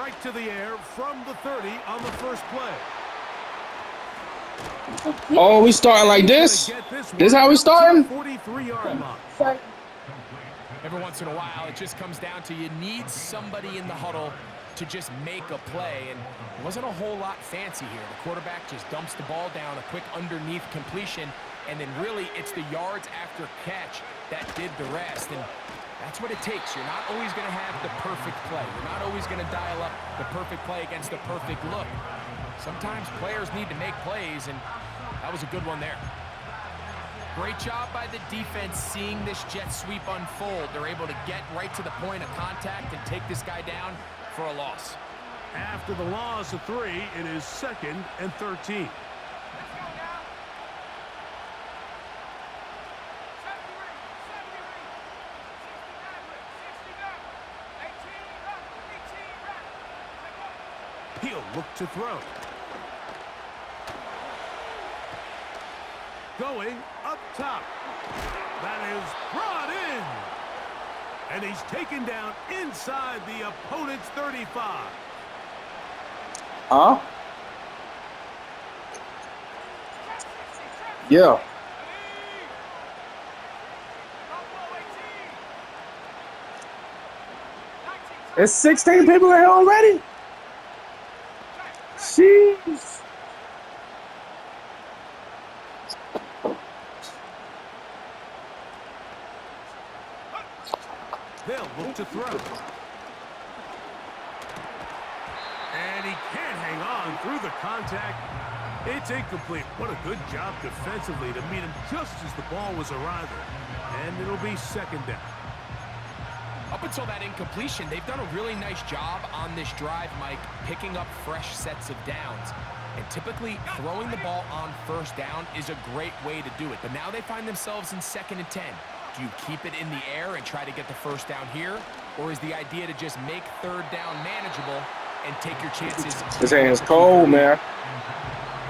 Right to the air from the 30 on the first play. Oh, we starting like this? This how we starting? 43-yard line. Every once in a while, it just comes down to you need somebody in the huddle to just make a play, and it wasn't a whole lot fancy here. The quarterback just dumps the ball down, a quick underneath completion, and then really it's the yards after catch that did the rest, and that's what it takes. You're not always going to have the perfect play. You're not always going to dial up the perfect play against the perfect look. Sometimes players need to make plays, and that was a good one there. Great job by the defense seeing this jet sweep unfold. They're able to get right to the point of contact and take this guy down for a loss. After the loss of 3, it is 2nd and 13. He'll look to throw. Going up top. That is brought in. And he's taken down inside the opponent's 35. Huh? Yeah. It's 16 people in here already? Jeez. They'll look to throw. And he can't hang on through the contact. It's incomplete. What a good job defensively to meet him just as the ball was arriving. And it'll be 2nd down. Up until that incompletion, they've done a really nice job on this drive, Mike, picking up fresh sets of downs. And typically, throwing the ball on 1st down is a great way to do it. But now they find themselves in 2nd and 10. Do you keep it in the air and try to get the 1st down here? Or is the idea to just make 3rd down manageable and take your chances? This hand's cold, man.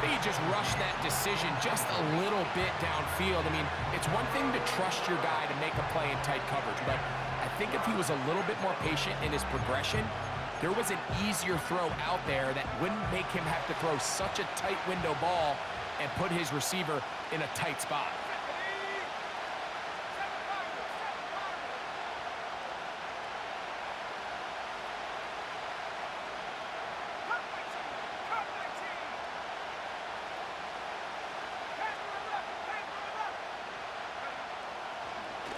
They just rush that decision just a little bit downfield. I mean, it's one thing to trust your guy to make a play in tight coverage, but I think if he was a little bit more patient in his progression, there was an easier throw out there that wouldn't make him have to throw such a tight window ball and put his receiver in a tight spot.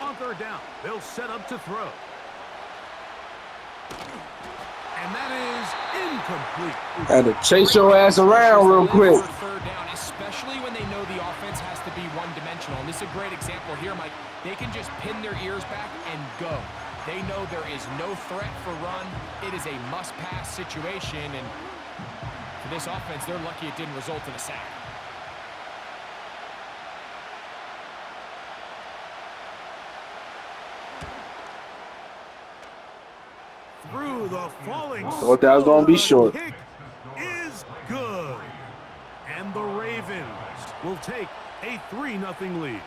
On 3rd down, they'll set up to throw. And that is incomplete. Had to chase your ass around real quick. 3rd down, especially when they know the offense has to be one-dimensional. And this is a great example here, Mike. They can just pin their ears back and go. They know there is no threat for run. It is a must-pass situation. And for this offense, they're lucky it didn't result in a sack. Through the falling. Thought that was gonna be short. Kick is good. And the Ravens will take a 3-0 lead.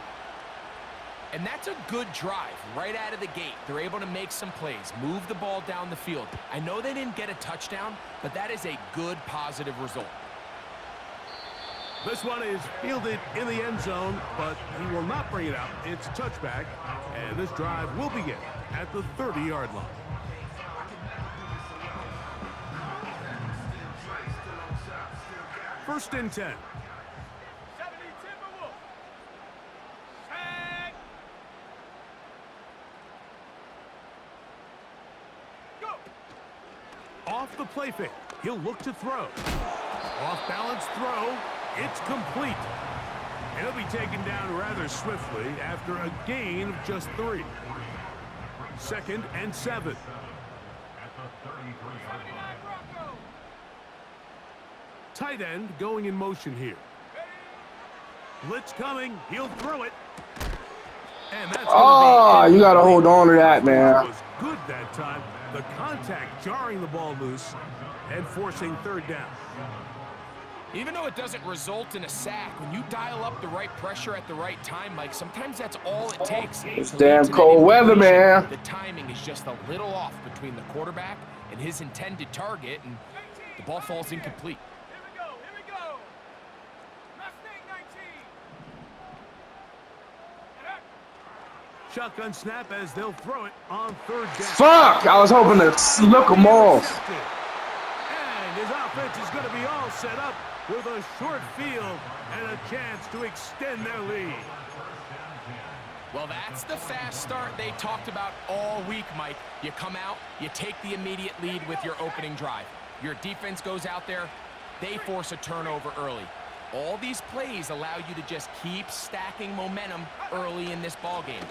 And that's a good drive right out of the gate. They're able to make some plays, move the ball down the field. I know they didn't get a touchdown, but that is a good, positive result. This one is fielded in the end zone, but he will not bring it out. It's touchback, and this drive will begin at the 30-yard line. First and 10. Off the play fake, he'll look to throw. Off balance throw, it's complete. And he'll be taken down rather swiftly after a gain of just 3. 2nd and 7. Tight end going in motion here. Blitz coming, he'll throw it. And that's you got to hold on to that, man. Was good that time. The contact jarring the ball loose and forcing 3rd down. Even though it doesn't result in a sack, when you dial up the right pressure at the right time, Mike, sometimes that's all it takes. It's damn cold weather, man. The timing is just a little off between the quarterback and his intended target, and the ball falls incomplete. Here we go. Mustang 19. Shotgun snap as they'll throw it on third down. Fuck! I was hoping to look them off. And his offense is going to be all set up with a short field and a chance to extend their lead. Well, that's the fast start they talked about all week, Mike. You come out, you take the immediate lead with your opening drive. Your defense goes out there, they force a turnover early. All these plays allow you to just keep stacking momentum early in this ball game.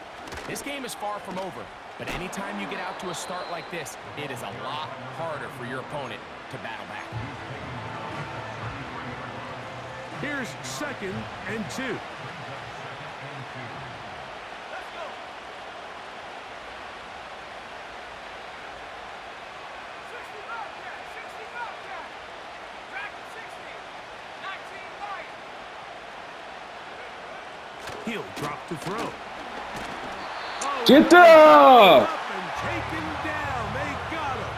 This game is far from over, but anytime you get out to a start like this, it is a lot harder for your opponent to battle back. Here's 2nd and 2. He'll drop to throw. Oh, Get up! And taken down. They got him.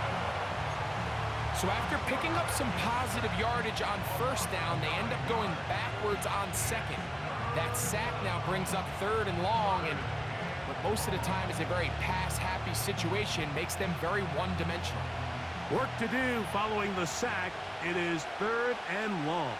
So after picking up some positive yardage on first down, they end up going backwards on second. That sack now brings up 3rd and long, and what most of the time is a very pass-happy situation makes them very one-dimensional. Work to do following the sack. It is 3rd and long.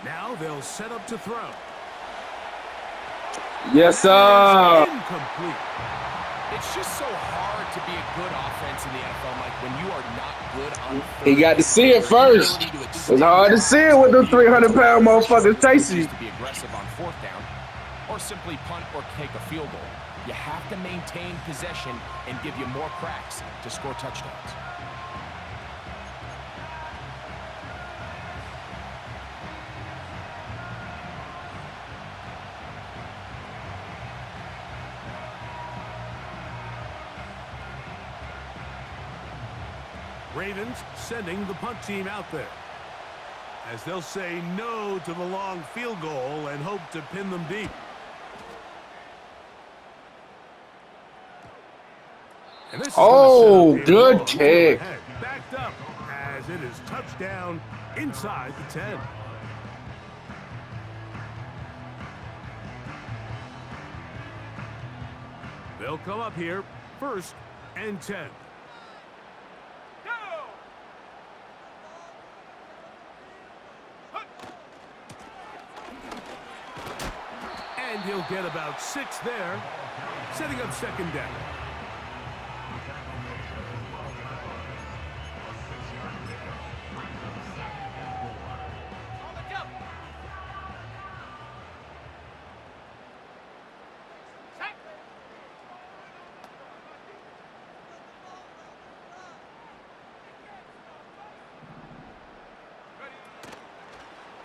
Now they'll set up to throw. Yes, sir. Incomplete. It's just so hard to be a good offense in the NFL, Mike, when you are not good on He got to see it first. It's hard to see it with the 300-pound motherfuckers chasing you. To be aggressive on 4th down, or simply punt or take a field goal. You have to maintain possession and give you more cracks to score touchdowns. Ravens sending the punt team out there, as they'll say no to the long field goal and hope to pin them deep. And this is good kick. Backed up as it is touchdown inside the 10. They'll come up here 1st and 10. And he'll get about 6 there, setting up 2nd down.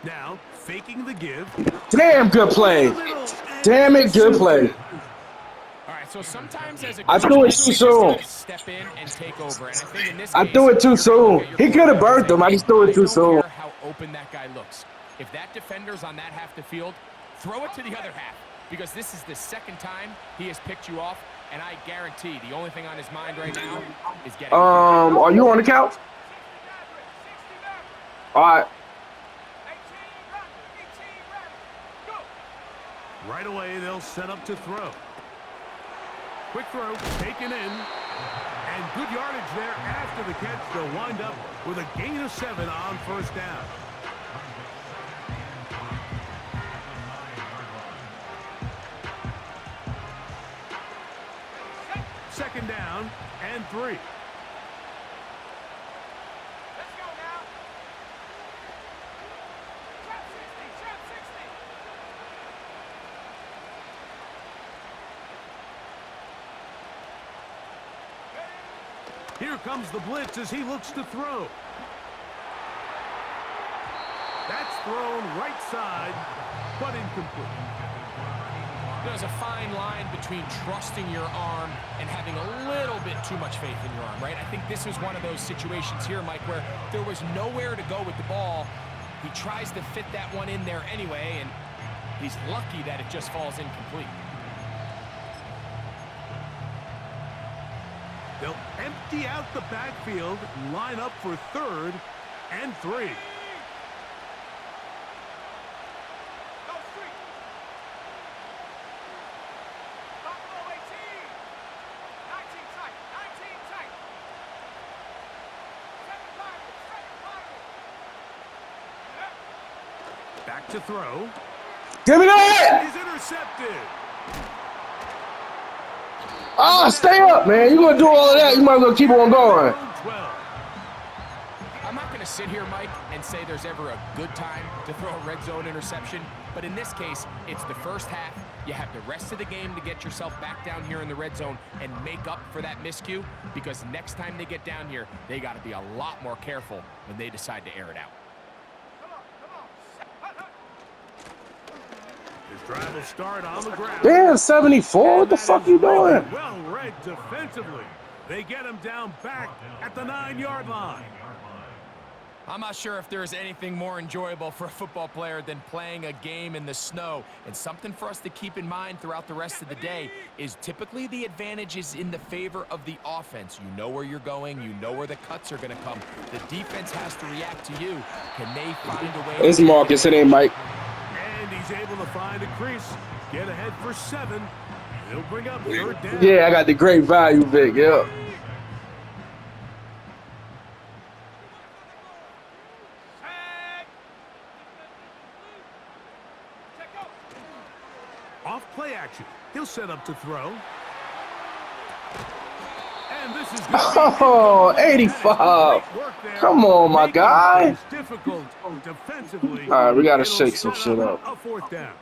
Now, faking the give. Damn good play. Damn it, good play. All right, so sometimes as a I threw it too soon. Step in and take over. And I think in this I case, threw it too soon. He could have birthed him. I just threw it too soon. Care how open that guy looks. If that defender's on that half the field, throw it to the other half, because this is the 2nd time he has picked you off, and I guarantee the only thing on his mind right now is getting. Are you on the couch? All right. Right away, they'll set up to throw. Quick throw, taken in. And good yardage there after the catch. They'll wind up with a gain of 7 on 1st down. Second down and 3. Here comes the blitz as he looks to throw. That's thrown right side, but incomplete. There's a fine line between trusting your arm and having a little bit too much faith in your arm, right? I think this was one of those situations here, Mike, where there was nowhere to go with the ball. He tries to fit that one in there anyway, and he's lucky that it just falls incomplete. They'll empty out the backfield, line up for 3rd and 3. Go street. Buffalo 18. 19 tight. 19 tight. Second final. Back to throw. Give me that! He's intercepted. Ah, stay up, man. You're going to do all of that. You might as well keep on going. 12. I'm not going to sit here, Mike, and say there's ever a good time to throw a red zone interception, but in this case, it's the first half. You have the rest of the game to get yourself back down here in the red zone and make up for that miscue, because next time they get down here, they got to be a lot more careful when they decide to air it out. His drive will start on the ground. Damn, 74. What the fuck you doing? Well read defensively. They get him down back at the 9-yard line. I'm not sure if there's anything more enjoyable for a football player than playing a game in the snow. And something for us to keep in mind throughout the rest of the day is typically the advantage is in the favor of the offense. You know where you're going. You know where the cuts are going to come. The defense has to react to you. Can they find a way? It's Marcus. It ain't Mike. And he's able to find a crease. Get ahead for 7. He'll bring up 3rd down. Yeah, I got the great value, Vic. Yeah. Off play action. He'll set up to throw. And this is Oh, 85. Come on, my guy. Difficult defensively. All right, we got to shake some shit up. A 4th down.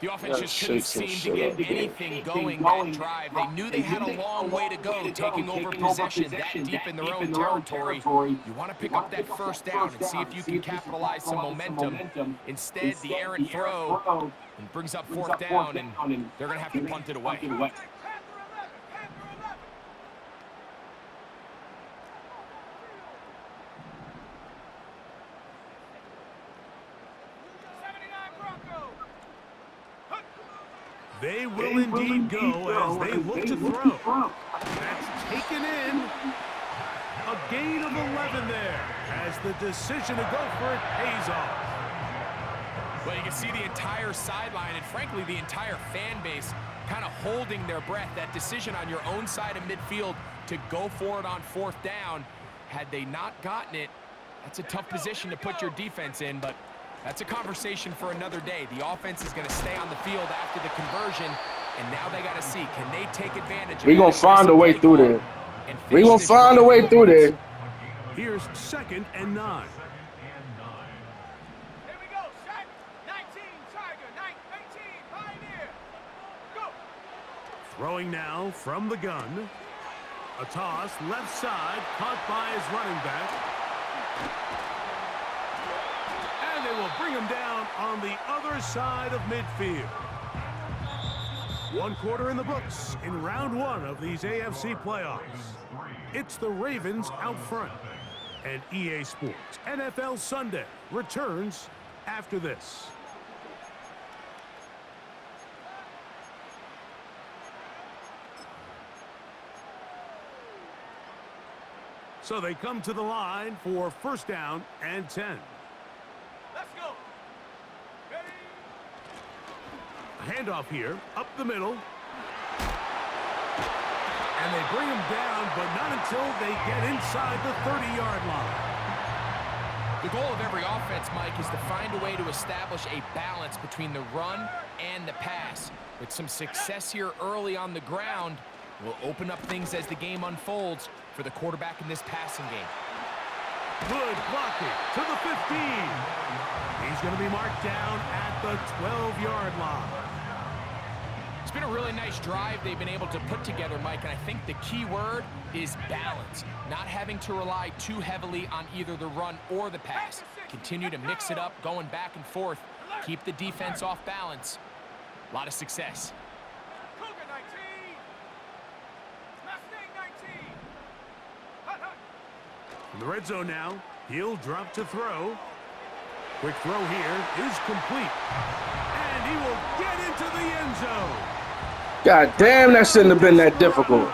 The offense just couldn't seem to get anything going that drive. They knew they had a long way to go, taking over possession that deep in their own territory. You want to pick up that first down and see if you can capitalize some momentum. Instead, the errant throw brings up 4th down, and they're going to have to punt it away. They will indeed go as they look to throw. That's taken in. A gain of 11 there as the decision to go for it pays off. Well, you can see the entire sideline and, frankly, the entire fan base kind of holding their breath. That decision on your own side of midfield to go for it on 4th down, had they not gotten it, that's a tough position to put your defense in, but that's a conversation for another day. The offense is going to stay on the field after the conversion, and now they got to see, can they take advantage of it? We're going to find a way through there. We're going to find a way through there. Here's 2nd and 9. Here we go, set. 19, Tiger. 18, Pioneer. Go. Throwing now from the gun. A toss, left side, caught by his running back. And they will bring him down on the other side of midfield. 1 quarter in the books in round 1 of these AFC playoffs. It's the Ravens out front. And EA Sports NFL Sunday returns after this. So they come to the line for 1st down and 10. Let's go. Ready. A handoff here, up the middle. And they bring him down, but not until they get inside the 30-yard line. The goal of every offense, Mike, is to find a way to establish a balance between the run and the pass. With some success here early on the ground, will open up things as the game unfolds for the quarterback in this passing game. Good blocking to the 15. He's going to be marked down at the 12-yard line. It's been a really nice drive they've been able to put together, Mike, and I think the key word is balance. Not having to rely too heavily on either the run or the pass. Continue to mix it up, going back and forth. Keep the defense off balance. A lot of success. Cougar 19. Mustang 19. Hut, hut. In the red zone now, he'll drop to throw. Quick throw here is complete. And he will get into the end zone. God damn, that shouldn't have been that difficult.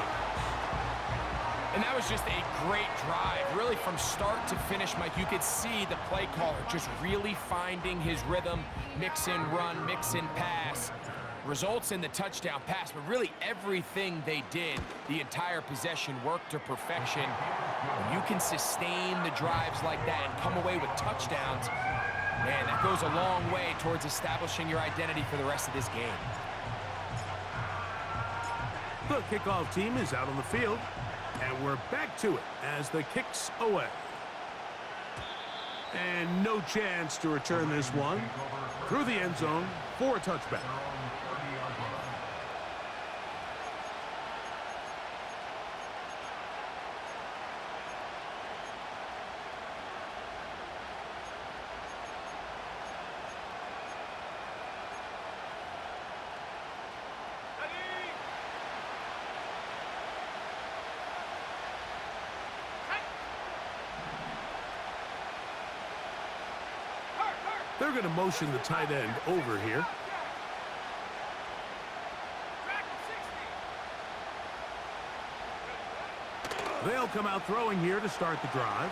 And that was just a great drive. Really from start to finish, Mike, you could see the play caller just really finding his rhythm. Mix in run, mix in pass. Results in the touchdown pass, but really everything they did, the entire possession worked to perfection. When you can sustain the drives like that and come away with touchdowns, man, that goes a long way towards establishing your identity for the rest of this game. The kickoff team is out on the field, and we're back to it as the kick's away. And no chance to return this one through the end zone for a touchback. They're going to motion the tight end over here. They'll come out throwing here to start the drive.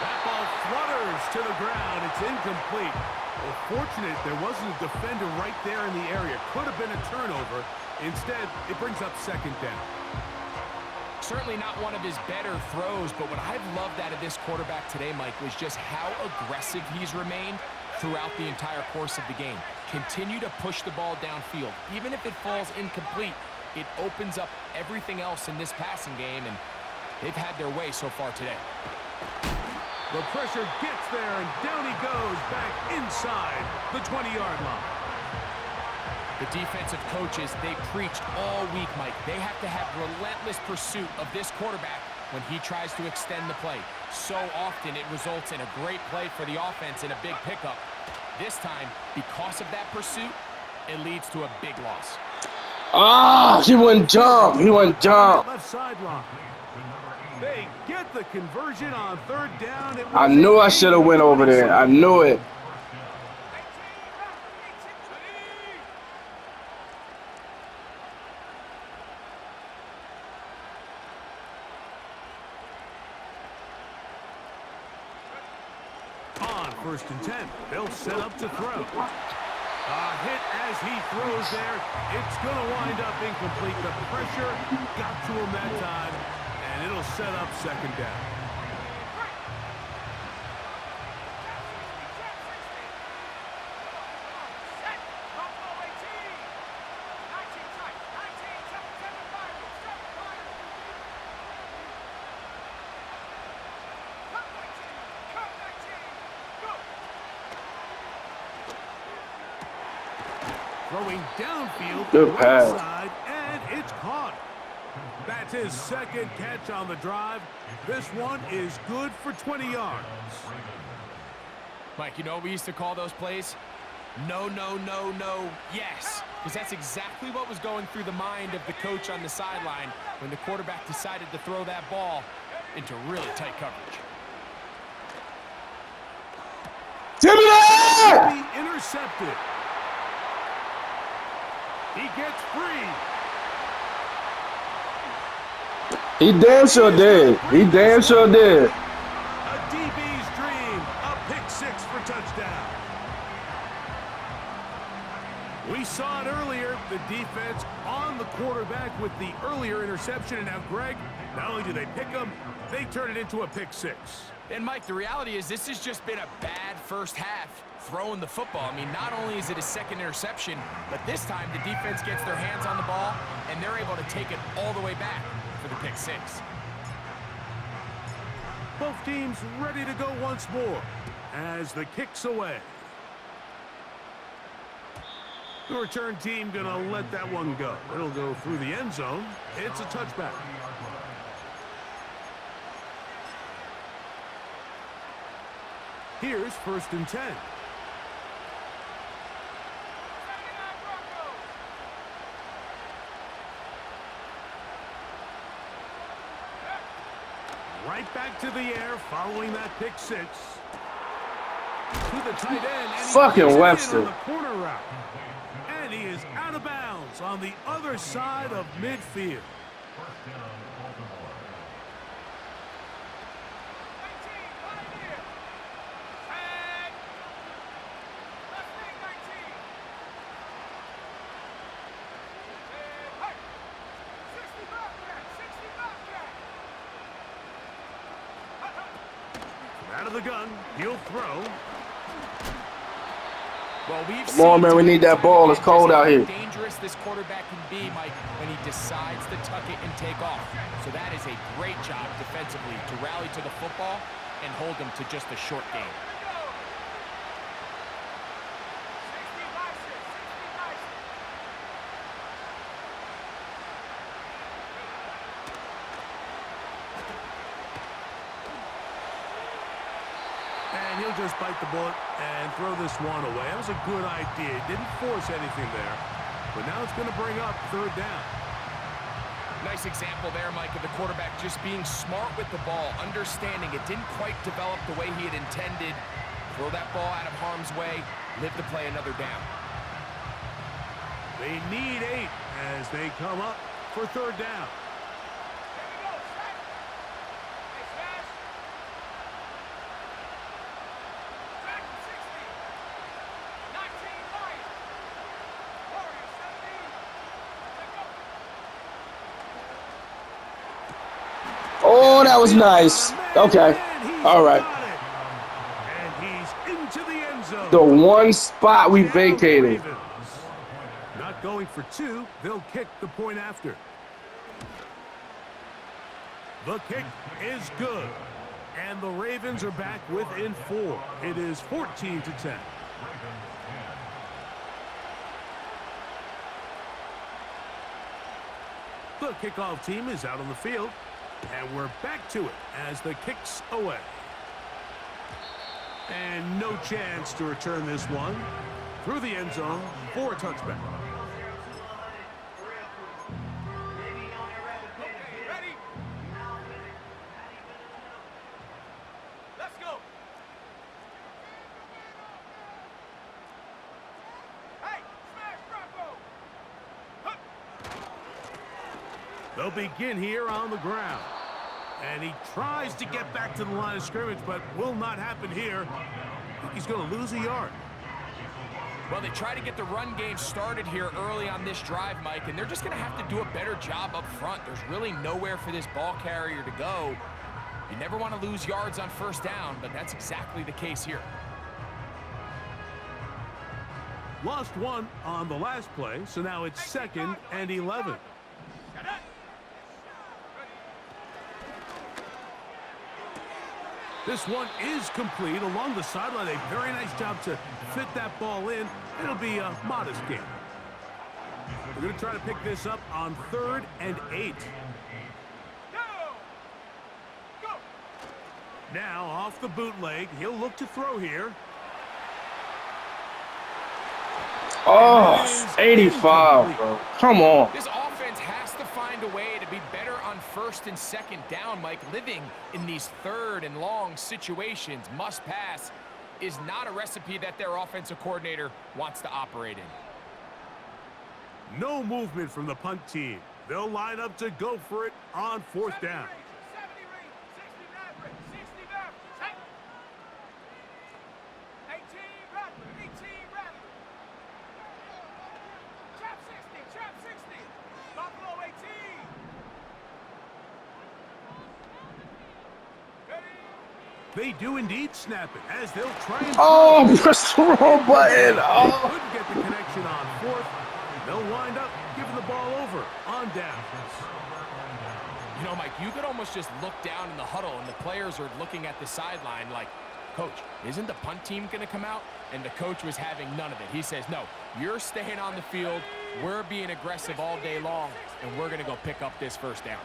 That ball flutters to the ground. It's incomplete. Well, fortunate there wasn't a defender right there in the area. Could have been a turnover. Instead, it brings up second down. Certainly not one of his better throws, but what I've loved out of this quarterback today, Mike, was just how aggressive he's remained throughout the entire course of the game. Continue to push the ball downfield. Even if it falls incomplete, it opens up everything else in this passing game, and they've had their way so far today. The pressure gets there, and down he goes back inside the 20-yard line. The defensive coaches, they preached all week, Mike. They have to have relentless pursuit of this quarterback when he tries to extend the play. So often it results in a great play for the offense and a big pickup. This time, because of that pursuit, it leads to a big loss. Ah, he wouldn't jump. He wouldn't jump. Left sideline. They get the conversion on third down. I knew I should have went over there. I knew it. On 1st and 10, they'll set up to throw. A hit as he throws there. It's going to wind up incomplete. The pressure got to him that time, and it'll set up second down. Throwing downfield, Good right pass. side, and it's caught. That's his second catch on the drive. This one is good for 20 yards. Mike, you know what we used to call those plays? No, no, no, no, yes. Because that's exactly what was going through the mind of the coach on the sideline when the quarterback decided to throw that ball into really tight coverage. Timmy! Intercepted. He gets free. He damn sure did. He damn sure did. A DB's dream. A pick six for touchdown. We saw it earlier. The defense on the quarterback with the earlier interception. And now, Greg, not only do they pick him, they turn it into a pick six. And, Mike, the reality is this has just been a bad first half throwing the football. I mean, not only is it a second interception, but this time the defense gets their hands on the ball, and they're able to take it all the way back for the pick six. Both teams ready to go once more as the kick's away. The return team going to let that one go. It'll go through the end zone. It's a touchback. Here's 1st and 10. right back to the air following that pick six. To the tight end. And Fucking Webster. on the corner route. And he is out of bounds on the other side of midfield. 60 Bobcat. Out of the gun, he'll throw. Well, Come on, man, we need that ball. It's cold out here. Dangerous this quarterback can be, Mike, when he decides to tuck it and take off. So that is a great job defensively to rally to the football and hold him to just a short game. And he'll just bite the bullet and throw this one away. That was a good idea. He didn't force anything there. But now it's going to bring up third down. Nice example there, Mike, of the quarterback just being smart with the ball, understanding it didn't quite develop the way he had intended. Throw that ball out of harm's way, live to play another down. They need 8 as they come up for third down. Oh, that was nice. Okay. All right. And he's into the end zone. The one spot we vacated. Not going for 2. They'll kick the point after. The kick is good. And the Ravens are back within 4. It is 14-10. The kickoff team is out on the field. And we're back to it as the kick's away. And no chance to return this one through the end zone for a touchback. Ready? Let's go. Hey, smash Bronco. They'll begin here on the ground. And he tries to get back to the line of scrimmage, but will not happen here. I think he's going to lose a yard. Well, they try to get the run game started here early on this drive, Mike, and they're just going to have to do a better job up front. There's really nowhere for this ball carrier to go. You never want to lose yards on first down, but that's exactly the case here. Lost 1 on the last play, so now it's 2nd and 11. This one is complete along the sideline. A very nice job to fit that ball in. It'll be a modest gain. We're going to try to pick this up on 3rd and 8. Go. Now off the bootleg. He'll look to throw here. Oh, 85, bro. Come on. This offense has to find a way to be better on 1st and 2nd down, Mike. Living in these 3rd and long situations, must pass, is not a recipe that their offensive coordinator wants to operate in. No movement from the punt team. They'll line up to go for it on 4th down. 70 range, 60 left, 18 Rattler, 18 Rattler. Trap 60, Buffalo 18. They do indeed snap it as they'll try and... Oh, press the wrong button. Oh. Couldn't get the connection on 4th. They'll wind up giving the ball over on down. You know, Mike, you could almost just look down in the huddle and the players are looking at the sideline like, Coach, isn't the punt team going to come out? And the coach was having none of it. He says, no, you're staying on the field. We're being aggressive all day long, and we're going to go pick up this 1st down.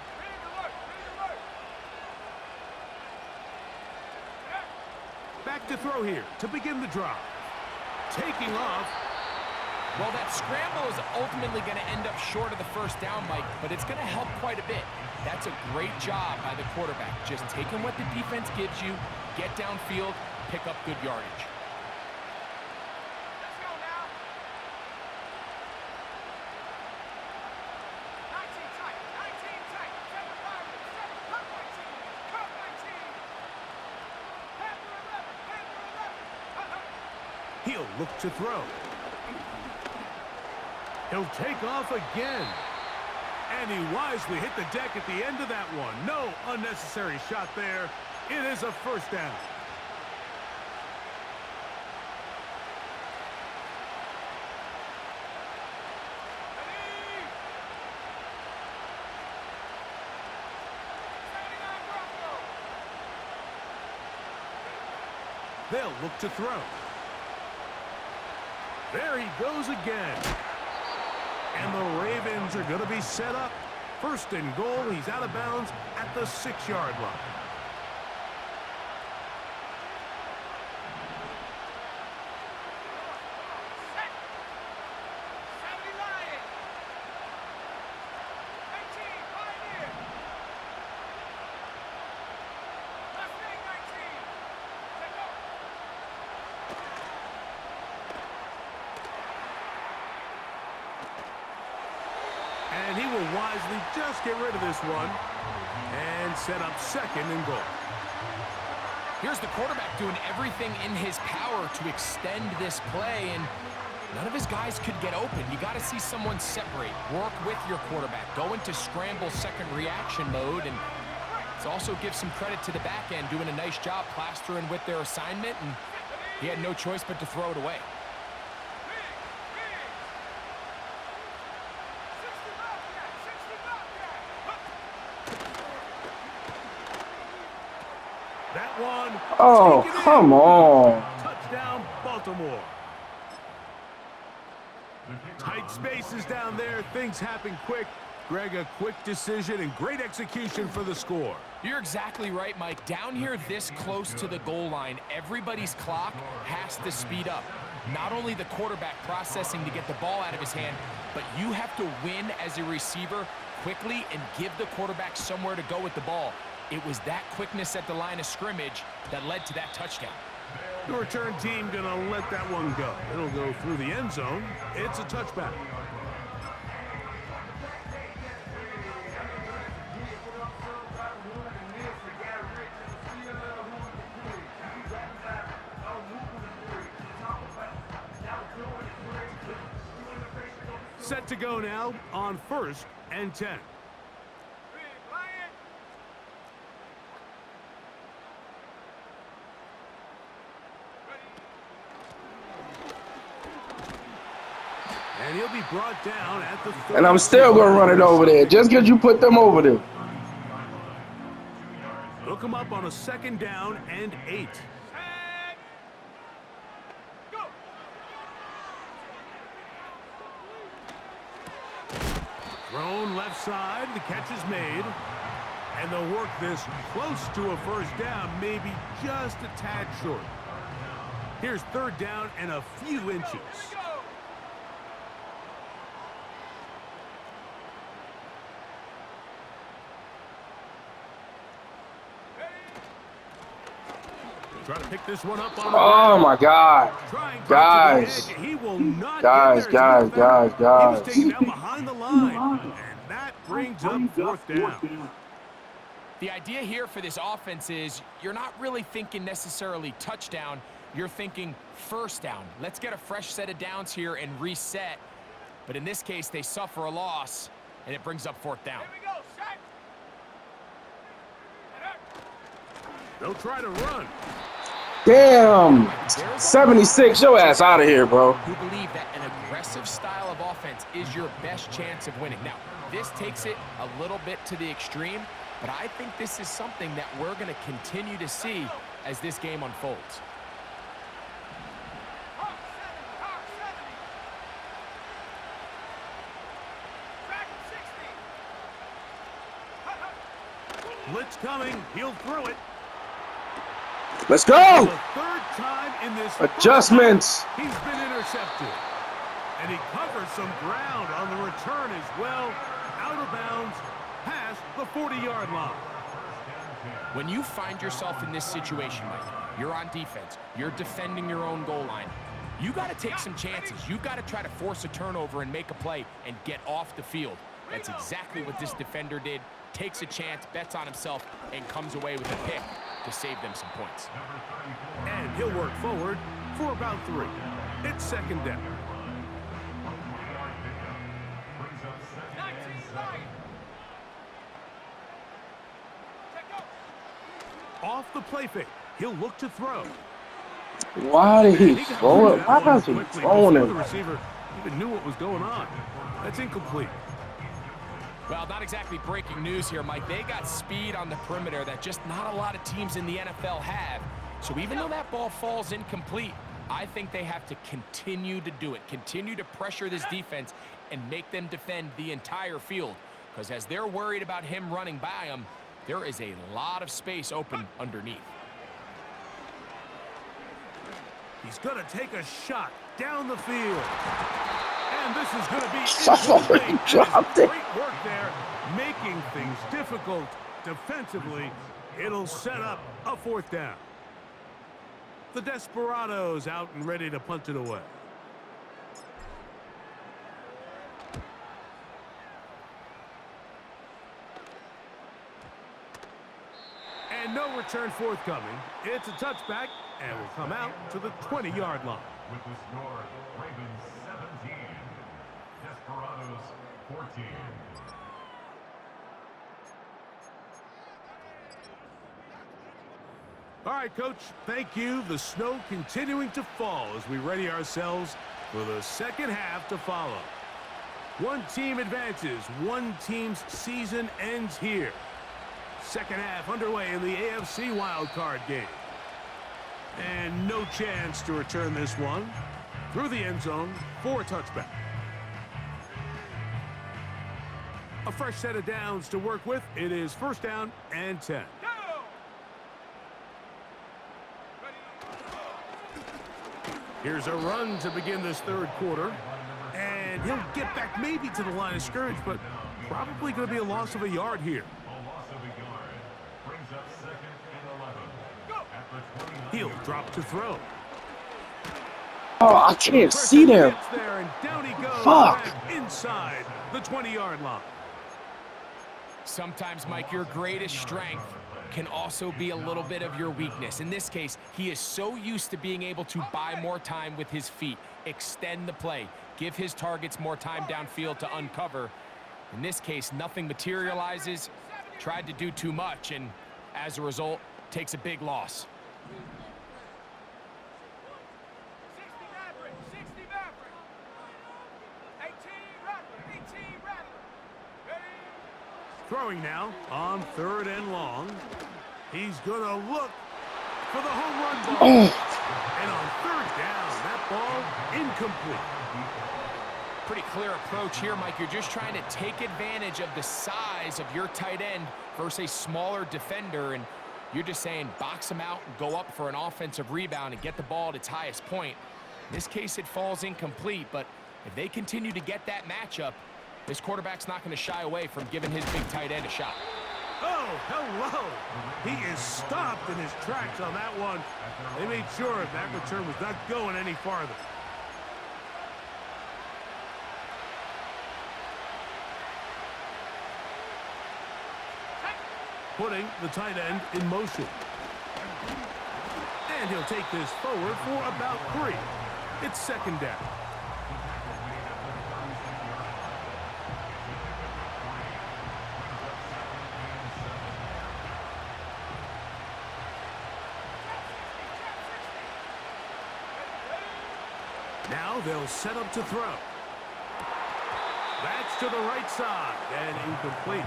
Back to throw here to begin the drive. Taking off. Well, that scramble is ultimately going to end up short of the first down, Mike, but it's going to help quite a bit. That's a great job by the quarterback. Just taking what the defense gives you, get downfield, pick up good yardage. Let's go now. 19 tight, 19 tight. 7 Pirates, 7 Cup 19, Cup 19. Panther 11, Panther 11. He'll look to throw. He'll take off again. And he wisely hit the deck at the end of that one. No unnecessary shot there. It is a first down. Ready? 79 Bronco. They'll look to throw. There he goes again. And the Ravens are going to be set up. First and goal. He's out of bounds at the 6-yard line. Set. 70 Lion. 19 Pioneer. Mustang 19. Take off. And he will wisely just get rid of this one and set up second and goal. Here's the quarterback doing everything in his power to extend this play, and none of his guys could get open. You got to see someone separate, work with your quarterback, go into scramble second reaction mode, and it also gives some credit to the back end doing a nice job plastering with their assignment, and he had no choice but to throw it away. 60 Bobcat, 60 Bobcat. That one. Oh, taken in. come on. Touchdown, Baltimore. Tight spaces down there. Things happen quick. Greg, a quick decision and great execution for the score. You're exactly right, Mike. Down here this close to the goal line, everybody's clock has to speed up. Not only the quarterback processing to get the ball out of his hand, but you have to win as a receiver quickly and give the quarterback somewhere to go with the ball. It was that quickness at the line of scrimmage that led to that touchdown. The return team gonna let that one go. It'll go through the end zone. It's a touchback. Set to go now on 1st and 10. Big Lion. And he'll be brought down at the 30. And I'm still going to run it over there just because you put them over there. Look him up on a 2nd down and 8. Set. Go. Thrown left side. The catch is made. And they'll work this close to a first down, maybe just a tad short. Here's 3rd down and a few inches. Here we go. Try to pick this one up on the Oh, my God. Trying to Guys. the edge. He will not Guys, get there. As a matter of fact, guys. He was taken down behind the line. And that brings up 4th down. The idea here for this offense is you're not really thinking necessarily touchdown. You're thinking first down. Let's get a fresh set of downs here and reset. But in this case, they suffer a loss, and it brings up 4th down. Here we go. Set. They'll try to run. Damn. 76, your ass out of here, bro. Who believe that an aggressive style of offense is your best chance of winning. Now, this takes it a little bit to the extreme, but I think this is something that we're going to continue to see as this game unfolds. Hawk 70, Hawk 70. Dragon 60. Blitz coming. He'll throw it. Let's The go. 3rd time in this Adjustments. He's been intercepted. And he covers some ground on the return as well. Out of bounds, past the 40-yard line. When you find yourself in this situation, Mike, you're on defense, you're defending your own goal line, you got to take some chances. You got to try to force a turnover and make a play and get off the field. That's exactly what this defender did. Takes a chance, bets on himself, and comes away with a pick to save them some points. And he'll work forward for about 3. It's second down. 19-9. Off the play fake, he'll look to throw. Why did he And got throw rid it? of that Why one was he quickly throwing before the it? receiver even knew what was going on. That's incomplete. Well, not exactly breaking news here, Mike. They got speed on the perimeter that just not a lot of teams in the NFL have. So even though that ball falls incomplete, I think they have to continue to do it. Continue to pressure this defense and make them defend the entire field. Because as they're worried about him running by them, there is a lot of space open underneath. He's going to take a shot down the field. And this is going to be Oh, he incomplete. dropped it. Great work there, making things difficult defensively. It'll set up a 4th down. The Desperados out and ready to punt it away. And no return forthcoming. It's a touchback and will come out to the 20-yard line. With the score, Ravens 17, Desperados 14. All right, Coach, thank you. The snow continuing to fall as we ready ourselves for the second half to follow. One team advances. One team's season ends here. Second half underway in the AFC Wildcard game. And no chance to return this one. Through the end zone for a touchback. A fresh set of downs to work with. It is 1st down and 10. Here's a run to begin this 3rd quarter. And he'll get back maybe to the line of scrimmage, but probably going to be a loss of a yard here. A loss of a yard brings up 2nd and 11. At the 20. He'll drop to throw. Oh, I can't see them. Gets there, and down he goes. Fuck. Back inside the 20-yard line. Sometimes, Mike, your greatest strength can also be a little bit of your weakness. In this case, he is so used to being able to buy more time with his feet, extend the play, give his targets more time downfield to uncover. In this case, nothing materializes, tried to do too much, and as a result, takes a big loss. 60 Maverick, 60 Maverick. 18 Rattler, 18 Rattler. Ready? Throwing now on 3rd and long. He's going to look for the home run ball. And on 3rd down, that ball incomplete. Pretty clear approach here, Mike. You're just trying to take advantage of the size of your tight end versus a smaller defender, and you're just saying box him out and go up for an offensive rebound and get the ball at its highest point. In this case, it falls incomplete, but if they continue to get that matchup, this quarterback's not going to shy away from giving his big tight end a shot. Oh, hello. He is stopped in his tracks on that one. They made sure that return was not going any farther. Putting the tight end in motion. And he'll take this forward for about 3. It's 2nd down. Now they'll set up to throw. That's to the right side and incomplete.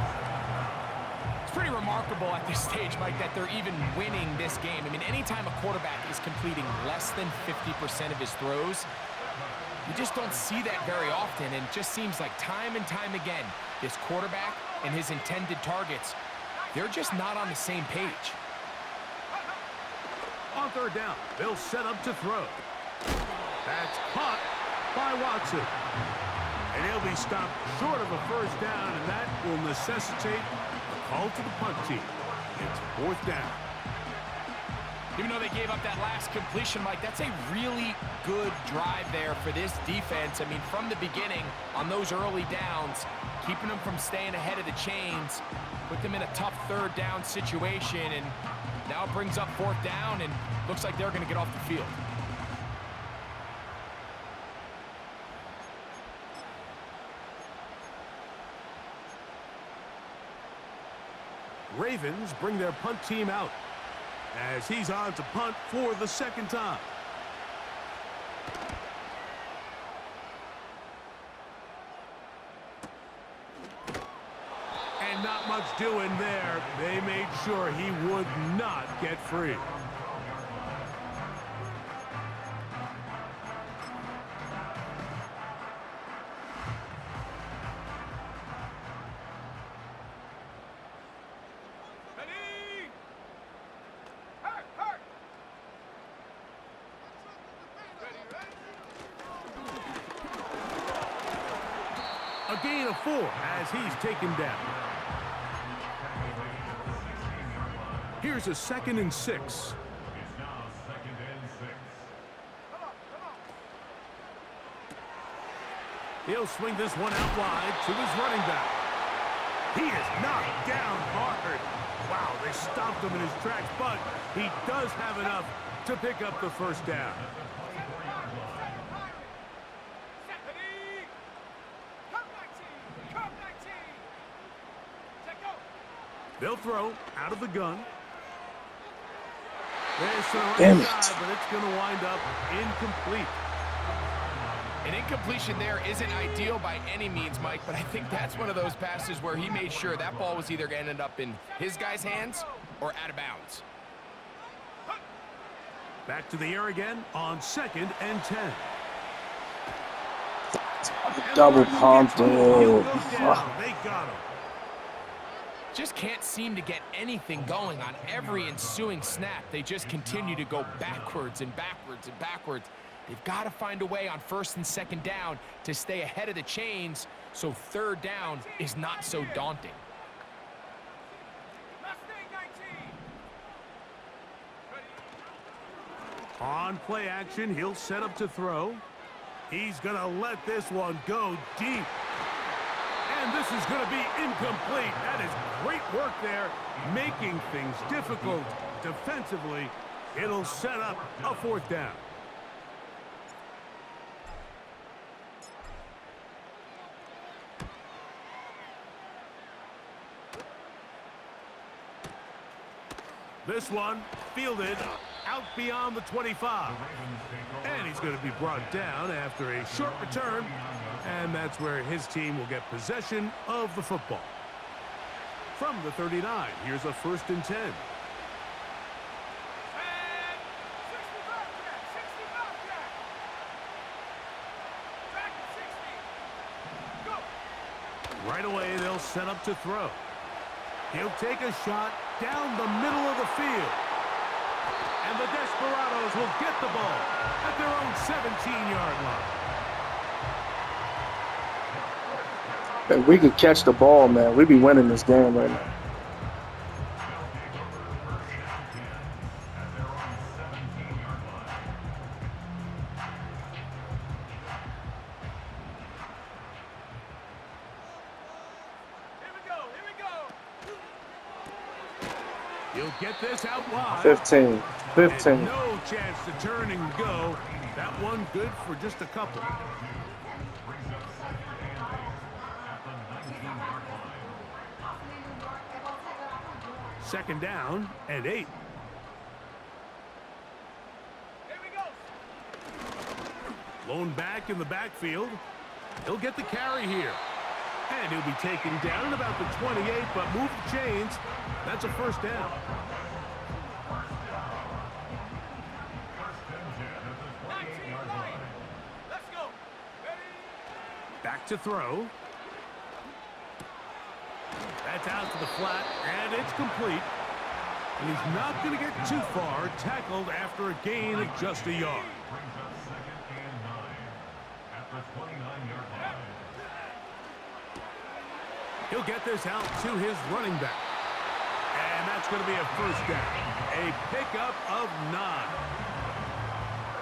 It's pretty remarkable at this stage, Mike, that they're even winning this game. I mean, anytime a quarterback is completing less than 50% of his throws, you just don't see that very often, and it just seems like time and time again, this quarterback and his intended targets, they're just not on the same page. On 3rd down, they'll set up to throw. That's caught by Watson. And he'll be stopped short of a first down, and that will necessitate a call to the punt team. It's 4th down. Even though they gave up that last completion, Mike, that's a really good drive there for this defense. I mean, from the beginning, on those early downs, keeping them from staying ahead of the chains, put them in a tough 3rd down situation, and now it brings up 4th down, and looks like they're going to get off the field. Ravens bring their punt team out as he's on to punt for the 2nd time. And not much doing there. They made sure he would not get free. A gain of 4 as he's taken down. Here's a 2nd and 6. It's now 2nd and 6. He'll swing this one out wide to his running back. He is knocked down hard. Wow, they stopped him in his tracks, but he does have enough to pick up the first down. They'll throw out of the gun. There's some Damn it. but it's going to wind up incomplete. An incompletion there isn't ideal by any means, Mike, but I think that's one of those passes where he made sure that ball was either going to end up in his guy's hands or out of bounds. Back to the air again on 2nd and 10. Double pumped. He'll go down. They got him. Just can't seem to get anything going on every ensuing snap. They just continue to go backwards and backwards and backwards. They've got to find a way on 1st and 2nd down to stay ahead of the chains so 3rd down is not so daunting. On play action, he'll set up to throw. He's going to let this one go deep. And this is going to be incomplete. That is great work there, making things difficult defensively. It'll set up a 4th down. This one fielded out beyond the 25. And he's going to be brought down after a short return. And that's where his team will get possession of the football. From the 39, here's a 1st and 10. Right away, they'll set up to throw. He'll take a shot down the middle of the field. And the Desperados will get the ball at their own 17-yard line. If we could catch the ball, man, we'd be winning this game right now. He'll get this out wide. 15. And no chance to turn and go. That one good for just a couple. Second down and 8. Lone back in the backfield. He'll get the carry here. And he'll be taken down at about the 28, but move the chains. That's a 1st down. Back to throw. That's out to the flat, and it's complete. And he's not going to get too far, tackled after a gain of just a yard. He'll get this out to his running back. And that's going to be a first down. A pickup of 9.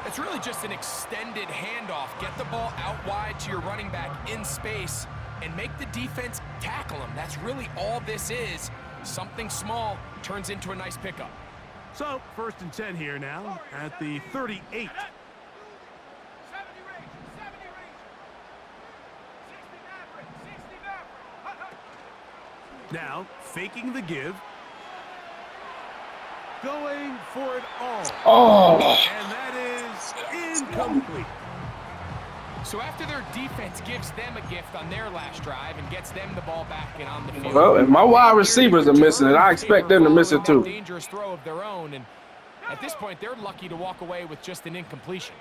It's really just an extended handoff. Get the ball out wide to your running back in space and make the defense tackle him. That's really all this is. Something small turns into a nice pickup. So, 1st and 10 here now at the 38. 70 range, 70 range. 69 range, 69 range. Now, faking the give. Going for it all. Oh. And that is incomplete. So after their defense gives them a gift on their last drive and gets them the ball back and on the field. Well, if my wide receivers are missing it, I expect them to miss it too. Dangerous throw of their own, and at this point, they're lucky to walk away with just an incompletion.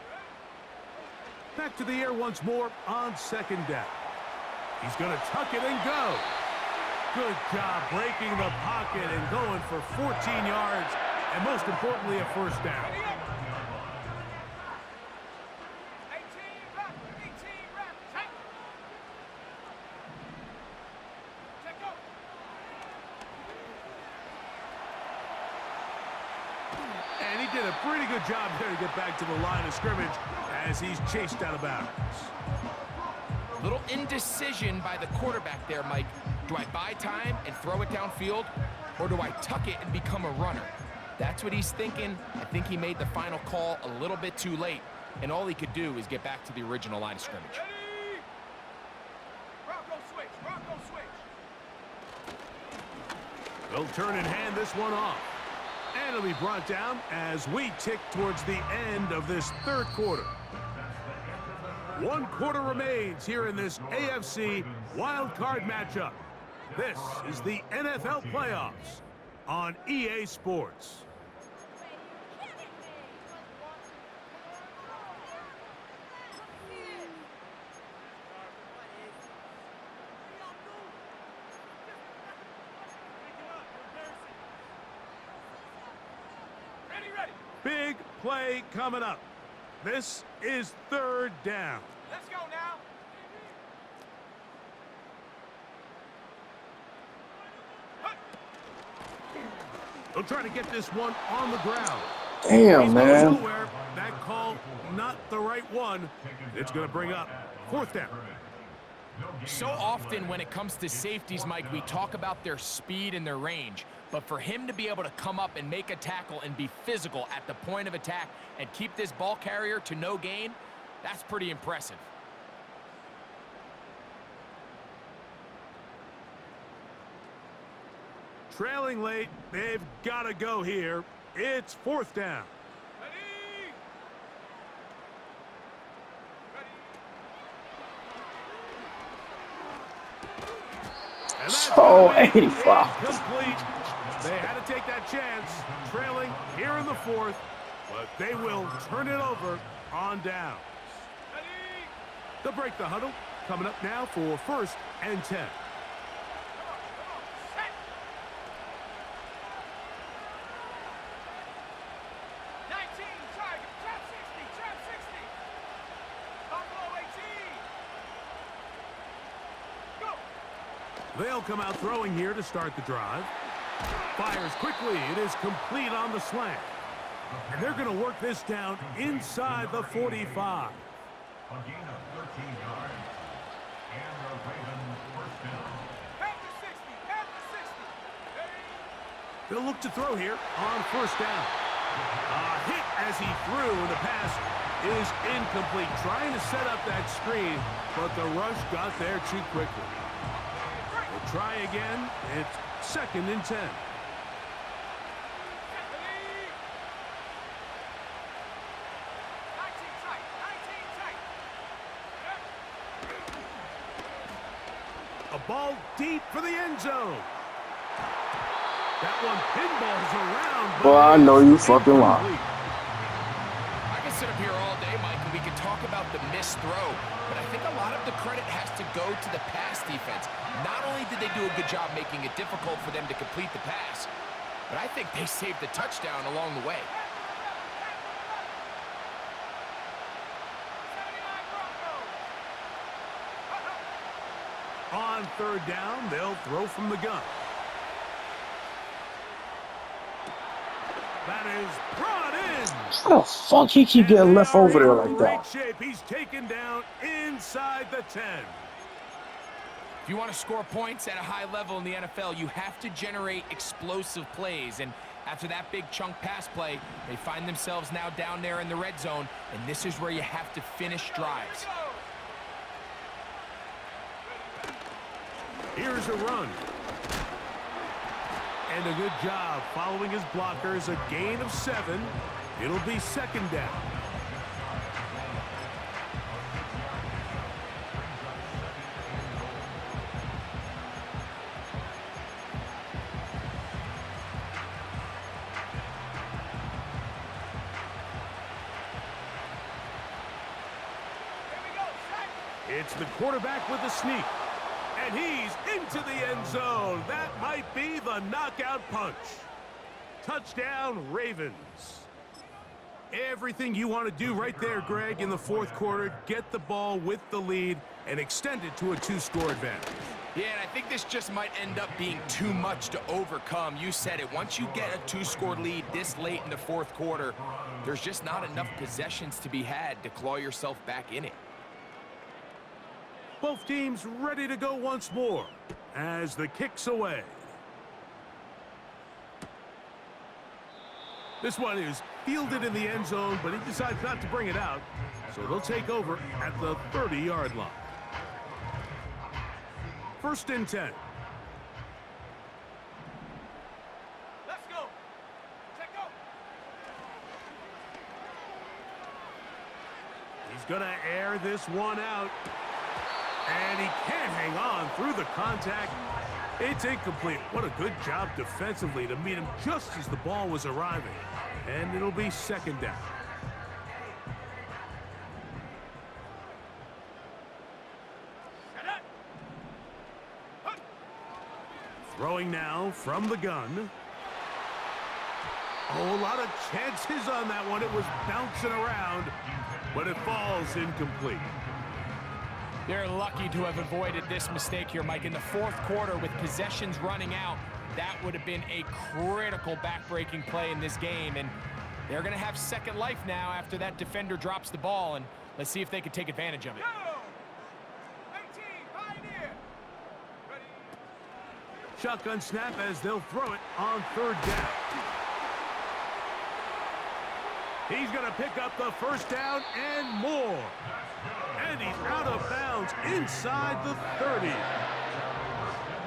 Back to the air once more on 2nd down. He's going to tuck it and go. Good job breaking the pocket and going for 14 yards, and most importantly, a first down. 18 rep, 18 rep. Check. Check go. And he did a pretty good job there to get back to the line of scrimmage as he's chased out of bounds. Little indecision by the quarterback there, Mike. Do I buy time and throw it downfield, or do I tuck it and become a runner? That's what he's thinking. I think he made the final call a little bit too late, and all he could do is get back to the original line of scrimmage. Ready? Bronco switch, Bronco switch. They'll turn and hand this one off. And it'll be brought down as we tick towards the end of this 3rd quarter. 1 quarter remains here in this AFC Wildcard matchup. This is the NFL playoffs on EA Sports. Ready, ready. Big play coming up. This is 3rd down. Let's go now. They'll try to get this one on the ground. Damn, He's man. going nowhere. That call, not the right one. It's going to bring up 4th down. So often when it comes to safeties, Mike, we talk about their speed and their range. But for him to be able to come up and make a tackle and be physical at the point of attack and keep this ball carrier to no gain, that's pretty impressive. Trailing late, they've got to go here. It's 4th down. Ready. Ready. And that's Oh, gonna be 85. incomplete. They had to take that chance, trailing here in the 4th, but they will turn it over on down. Ready. They'll break the huddle. Coming up now for 1st and 10. Come on, set. 19, target, trap 60, trap 60. Buffalo 18. Go. They'll come out throwing here to start the drive. Fires quickly. It is complete on the slant. And they're going to work this down inside the 45. A gain of 13 yards. And the Ravens first down. Pass to 60, pass to 60. Ready. They'll look to throw here on 1st down. A hit as he threw, and the pass is incomplete. Trying to set up that screen, but the rush got there too quickly. We'll try again. It's 2nd and 10. Ready. 19 tight, 19 tight. A ball deep for the end zone. That one pinballs around. But Boy, I know you fucking lying. incomplete. I can sit up here all day, Mike, and we can talk about the missed throw, but I think a lot of the credit has to go to the pass defense. Not only did they do a good job making it difficult for them to complete the pass, but I think they saved the touchdown along the way. 79 Broncos. On third down, they'll throw from the gun. That is brought in. How the fuck he keep getting left over there like Great that? shape. He's taken down inside the 10. If you want to score points at a high level in the NFL, you have to generate explosive plays. And after that big chunk pass play, they find themselves now down there in the red zone, and this is where you have to finish drives. Here's a run. And a good job following his blockers. A gain of 7. It'll be second down. It's the quarterback with the sneak. And he's into the end zone. That might be the knockout punch. Touchdown, Ravens. Everything you want to do right there, Greg, in the fourth quarter. Get the ball with the lead and extend it to a 2-score advantage. Yeah, and I think this just might end up being too much to overcome. You said it. Once you get a 2-score lead this late in the fourth quarter, there's just not enough possessions to be had to claw yourself back in it. Both teams ready to go once more as the kick's away. This one is fielded in the end zone, but he decides not to bring it out. So they'll take over at the 30-yard line. First and 10. Let's go. Check go. He's going to air this one out. And he can't hang on through the contact. It's incomplete. What a good job defensively to meet him just as the ball was arriving. And it'll be second down. Throwing now from the gun. Oh, a lot of chances on that one. It was bouncing around, but it falls incomplete. They're lucky to have avoided this mistake here, Mike. In the fourth quarter, with possessions running out, that would have been a critical back-breaking play in this game. And they're going to have second life now after that defender drops the ball. And let's see if they can take advantage of it. Go. 19, Pioneer. Ready. Shotgun snap as they'll throw it on third down. He's going to pick up the first down and more. And he's out of bounds inside the 30.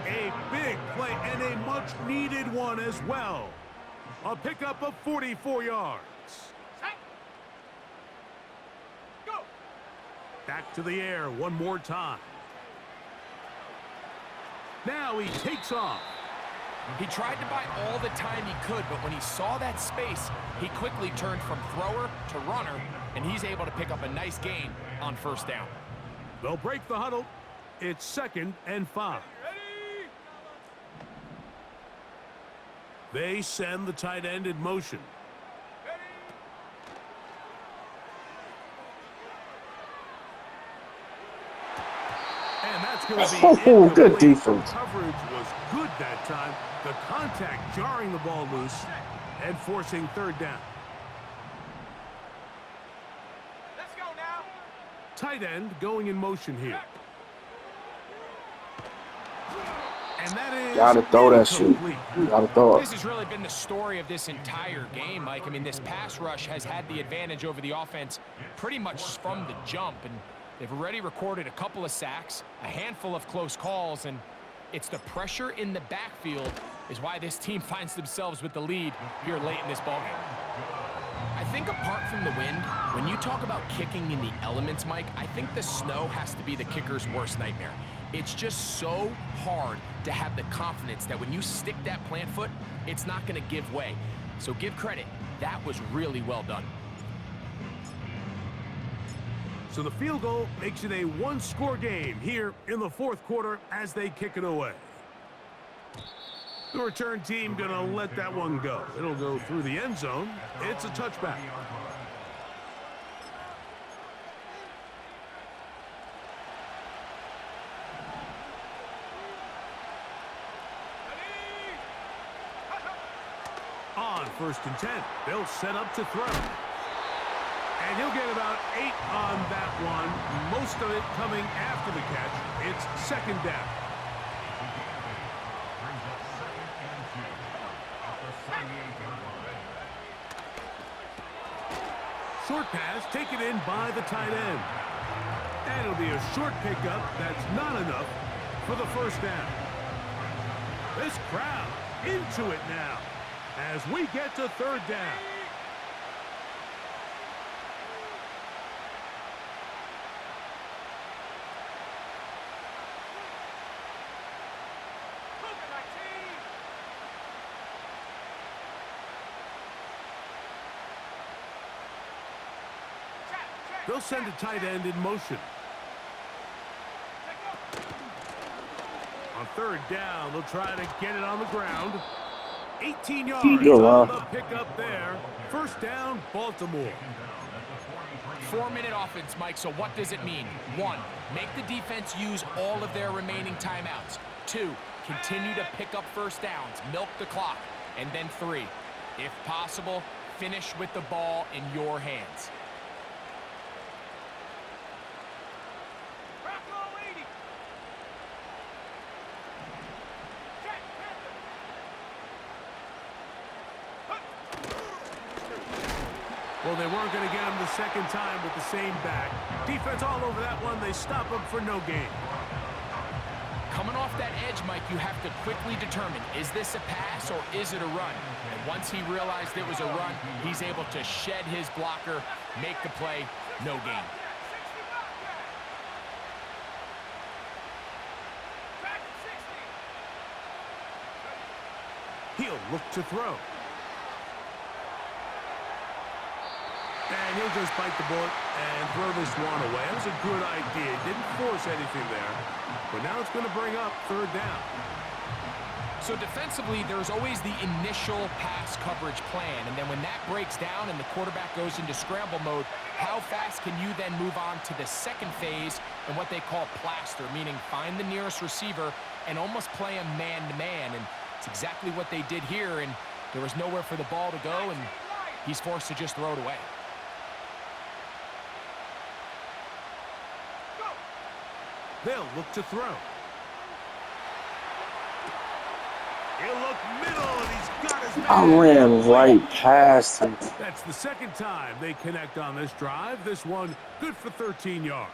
A big play and a much-needed one as well. A pickup of 44 yards. Set. Go. Back to the air one more time. Now he takes off. He tried to buy all the time he could, but when he saw that space, he quickly turned from thrower to runner, and he's able to pick up a nice gain on first down. They'll break the huddle. It's second and 5. Ready. They send the tight end in motion. Ready. And that's going to be Oh, good incomplete. defense. Coverage was good that time. The contact jarring the ball loose and forcing third down. Let's go now. Tight end going in motion here. And that is Gotta throw that shit. incomplete. Gotta throw it. This has really been the story of this entire game, Mike. I mean, this pass rush has had the advantage over the offense pretty much from the jump, and they've already recorded a couple of sacks, a handful of close calls, and it's the pressure in the backfield is why this team finds themselves with the lead here late in this ballgame. I think apart from the wind, when you talk about kicking in the elements, Mike, I think the snow has to be the kicker's worst nightmare. It's just so hard to have the confidence that when you stick that plant foot, it's not going to give way. So give credit. That was really well done. So the field goal makes it a one-score game here in the fourth quarter as they kick it away. The return team going to let that one go. It'll go through the end zone. It's a touchback. On 1st and 10, they'll set up to throw. And he'll get about 8 on that one, most of it coming after the catch. It's 2nd down. Brings up 2nd and 2 at the 38-yard line. Short pass taken in by the tight end. And it'll be a short pickup that's not enough for the 1st down. This crowd into it now as we get to 3rd down. They'll send a tight end in motion. On 3rd down, they'll try to get it on the ground. 18 yards on the pickup there. 1st down, Baltimore. 4-minute offense, Mike, so what does it mean? 1, make the defense use all of their remaining timeouts. 2, continue to pick up 1st downs, milk the clock. And then 3, if possible, finish with the ball in your hands. Well, they weren't going to get him the 2nd time with the same back. Defense all over that one. They stop him for no gain. Coming off that edge, Mike, you have to quickly determine, is this a pass or is it a run? And once he realized it was a run, he's able to shed his blocker, make the play, no gain. He'll look to throw. And he'll just bite the bullet and throw this one away. That was a good idea. Didn't force anything there. But now it's going to bring up 3rd down. So defensively, there's always the initial pass coverage plan. And then when that breaks down and the quarterback goes into scramble mode, how fast can you then move on to the 2nd phase and what they call plaster, meaning find the nearest receiver and almost play him man-to-man. And it's exactly what they did here. And there was nowhere for the ball to go, and he's forced to just throw it away. They'll look to throw. He'll look middle, and he's got his man. I ran right past him. That's the 2nd time they connect on this drive. This one good for 13 yards.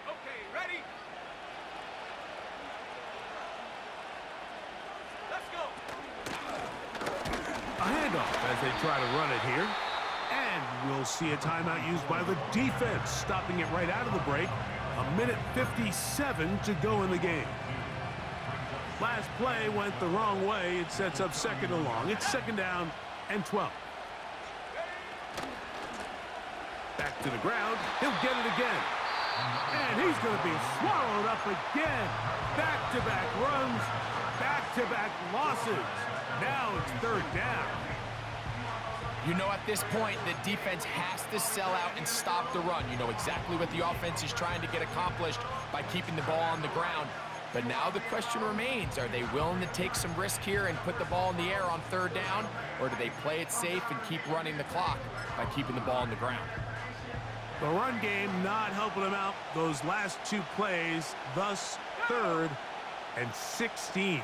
Okay, ready? Let's go. A handoff as they try to run it here. And we'll see a timeout used by the defense, stopping it right out of the break. 1:57 to go in the game. Last play went the wrong way. It sets up 2nd and long. It's 2nd down and 12. Back to the ground. He'll get it again. And he's going to be swallowed up again. Back-to-back runs, back-to-back losses. Now it's 3rd down. You know, at this point, the defense has to sell out and stop the run. You know exactly what the offense is trying to get accomplished by keeping the ball on the ground. But now the question remains, are they willing to take some risk here and put the ball in the air on 3rd down? Or do they play it safe and keep running the clock by keeping the ball on the ground? The run game not helping them out those last 2 plays, thus 3rd and 16.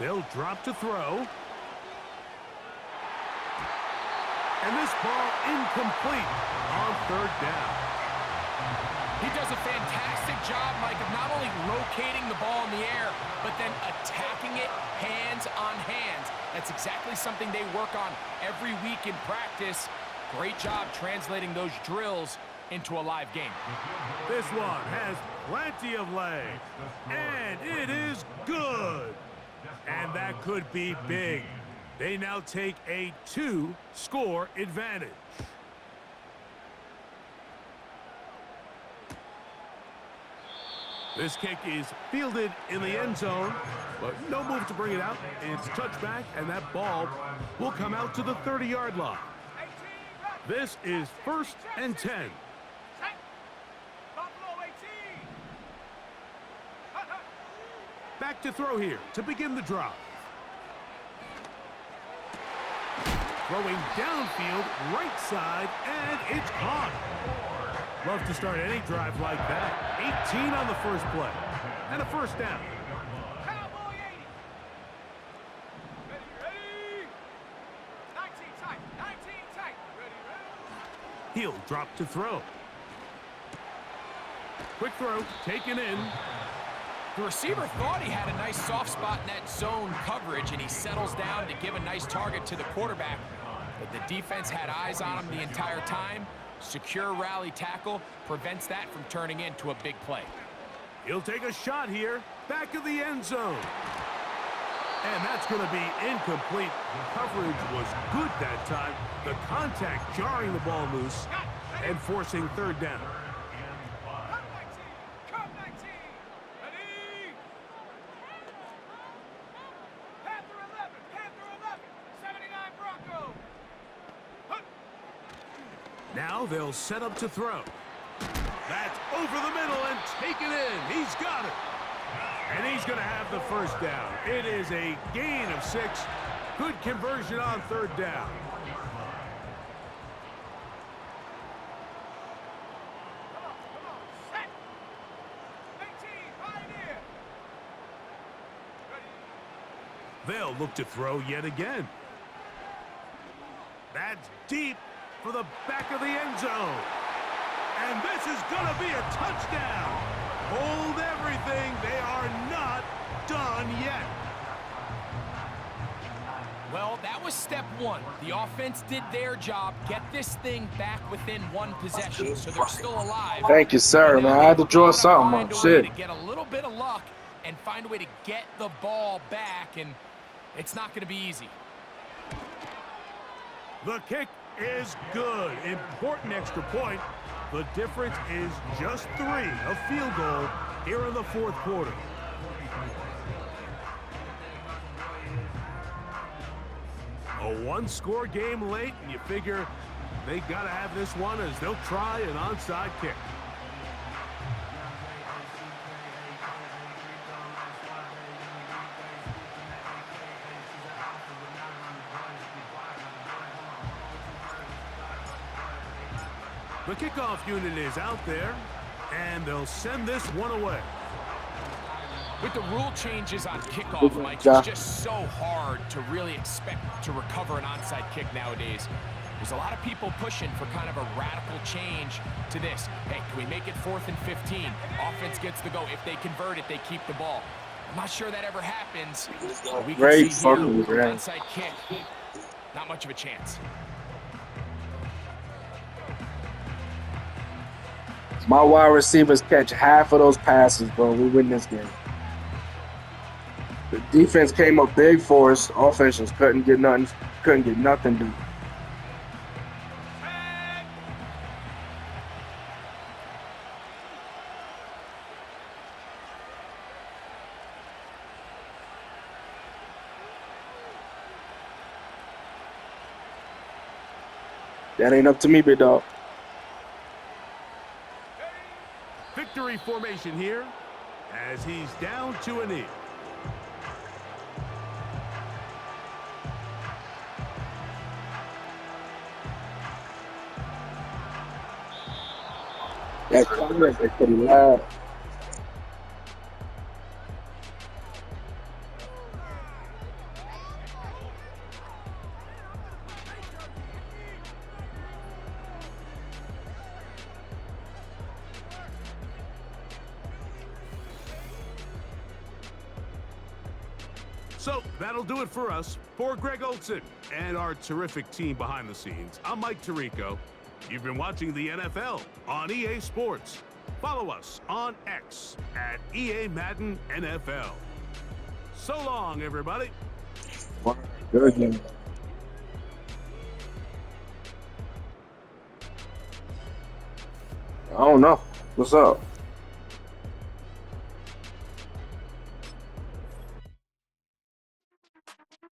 They'll drop to throw. And this ball incomplete on 3rd down. He does a fantastic job, Mike, of not only locating the ball in the air, but then attacking it hands on hands. That's exactly something they work on every week in practice. Great job translating those drills into a live game. This one has plenty of legs, and it is good. And that could be big. They now take a 2-score advantage. This kick is fielded in the end zone, but no move to bring it out. It's touchback, and that ball will come out to the 30-yard line. This is 1st and 10. Set. Buffalo 18. Back to throw here to begin the drive. Throwing downfield, right side, and it's caught. Love to start any drive like that. 18 on the first play. And a first down. Cowboy 80. Ready. 19 tight. 19 tight. Ready. He'll drop to throw. Quick throw, taken in. The receiver thought he had a nice soft spot in that zone coverage, and he settles down to give a nice target to the quarterback. But the defense had eyes on him the entire time. Secure rally tackle prevents that from turning into a big play. He'll take a shot here, back of the end zone. And that's going to be incomplete. Coverage was good that time. The contact jarring the ball loose and forcing third down. Come 19. Ready. Panther 11. Panther 11. 79 Bronco. Now they'll set up to throw. That's over the middle and taken in. He's got it. And he's going to have the first down. It is a gain of 6. Good conversion on third down. Come on. Set. 18. Pioneer. Ready. They'll look to throw yet again. That's deep for the back of the end zone. And this is going to be a touchdown. Hold everything. They are not done yet. Well, that was step one. The offense did their job. Get this thing back within one possession, so they're still alive. Thank you, sir, man. I had to draw something on. Find a way Shit. to get a little bit of luck and find a way to get the ball back, and it's not going to be easy. The kick is good. Important extra point. The difference is just 3, a field goal here in the fourth quarter. A one-score game late, and you figure they got to have this one as they'll try an onside kick. The kickoff unit is out there, and they'll send this one away. With the rule changes on kickoff, Mike, it's just so hard to really expect to recover an onside kick nowadays. There's a lot of people pushing for kind of a radical change to this. Hey, can we make it 4th and 15? Offense gets the go. If they convert it, they keep the ball. I'm not sure that ever happens. But we can see here, onside kick, not much of a chance. My wide receivers catch half of those passes, bro. We win this game. The defense came up big for us. Offense just couldn't get nothing done. That ain't up to me, big dog. Victory formation here as he's down to a knee. That comment is pretty loud. So that'll do it for us. For Greg Olson and our terrific team behind the scenes, I'm Mike Tirico. You've been watching the NFL on EA Sports. Follow us on X at EA Madden NFL. So long, everybody. Good game. I don't know. What's up?